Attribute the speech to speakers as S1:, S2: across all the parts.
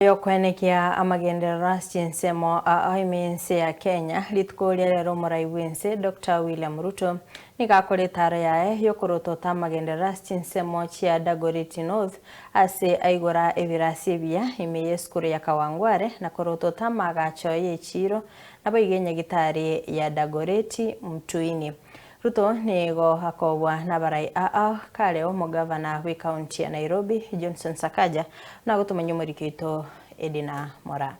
S1: Yokwenekia amagenderera chinsemo aimense ya Kenya litkolia lero morai wense Dr. William Ruto nikakore tare yae yokorotota amagenderera chinsemo chia Dagoretti North ase aigora evirasibia imeye skuru ya Kawangware na korotota magacho yechiro naboigenya gitari ya Dagoretti Mtuini. Ruto nigo hakobwa nabarai kareo mugavana wa kaunti ya Nairobi Johnson Sakaja na gutumenya murikito Edina Mora.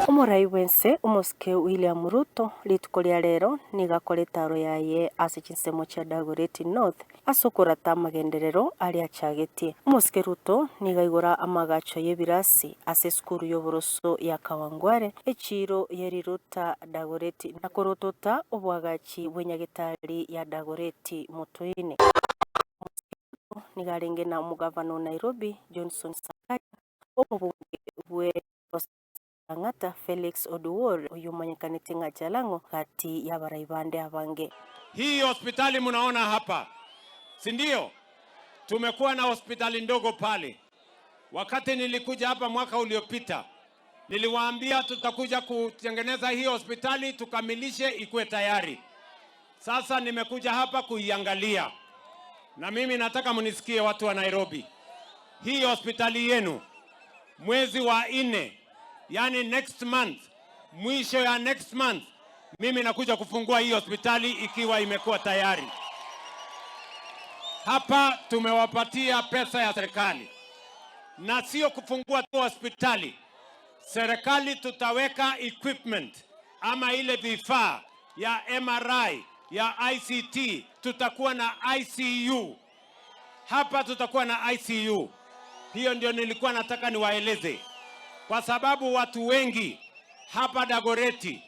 S2: Umurai wense umuske William Ruto litkolia lero nigakore taro yaye ase chinsemo cha Dagoretti North asukurata amagenderero ali achagetie. Umuske Ruto nigaigora amagacho yebirasi ase skuru y'oboroso ya Kawangware echiro yeriruta Dagoretti na korotota obwagachi bwenyagitari ya Dagoretti Mtuini. Nigarenge na umugavana Nairobi Johnson Sakaja omubunge bwe Angata Felix Oduor uyumanyikanite nga Jalango kati ya baraibande abange.
S3: Hii hospitali mnaona hapa, si ndio? Tumekuwa na hospitali ndogo pale. Wakati nilikuja hapa mwaka uliopita, niliwaambia tutakuja kutengeneza hii hospitali tukamilishe ikuwe tayari. Sasa nimekuja hapa kuiangalia. Na mimi nataka mnisikie watu wa Nairobi. Hii hospitali yenu mwezi wa 4, yani next month, mwisho ya next month, mimi nakuja kufungua hii hospitali ikiwa imekuwa tayari. Hapa tumewapatia pesa ya serikali. Na sio kufungua tu hospitali. Serikali tutaweka equipment ama ile vifaa ya MRI, ya ICT, tutakuwa na ICU. Hapa tutakuwa na ICU. Hiyo ndio nilikuwa nataka niwaeleze. Kwa sababu watu wengi hapa Dagoretti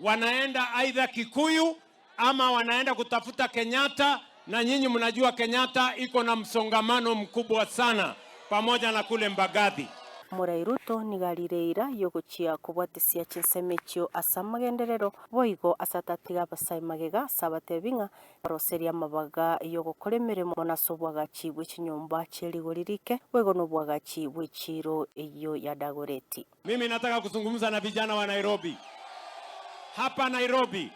S3: wanaenda aidha Kikuyu ama wanaenda kutafuta Kenyatta, na nyinyi mnajua Kenyatta iko na msongamano mkubwa sana pamoja na kule Mbagathi.
S2: Murai Ruto nigarireira yoguchia kubwatesia chinsemechio asamagenderero boigo asatatiga basai magega sabatebinga roseria mabaga yogukoremeremo nasobwagachi bw'ikinyumba cherigoririke wego nobwagachi bw'echiro eyo ya Dagoretti.
S3: Mimi nataka kuzungumza na vijana wa Nairobi. Hapa Nairobi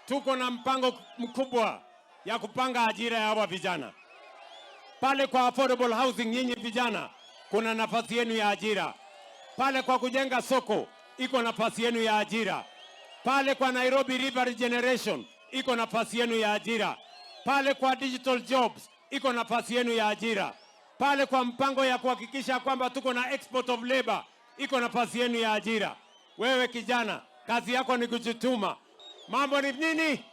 S3: tuko na mpango mkubwa ya kupanga ajira ya hawa vijana. Pale kwa affordable housing, nyinyi vijana kuna nafasi yenu ya ajira. Pale kwa kujenga soko iko nafasi yenu ya ajira. Pale kwa Nairobi River Regeneration iko nafasi yenu ya ajira. Pale kwa digital jobs iko nafasi yenu ya ajira. Pale kwa mpango ya kuhakikisha kwamba tuko na export of labor iko nafasi yenu ya ajira. Wewe kijana, kazi yako ni kujituma. Mambo ni nini?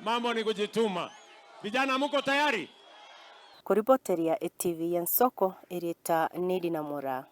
S3: Mambo ni kujituma. Vijana mko tayari?
S2: Kuripoteria ETV ya Nsoko irita Edina Mora.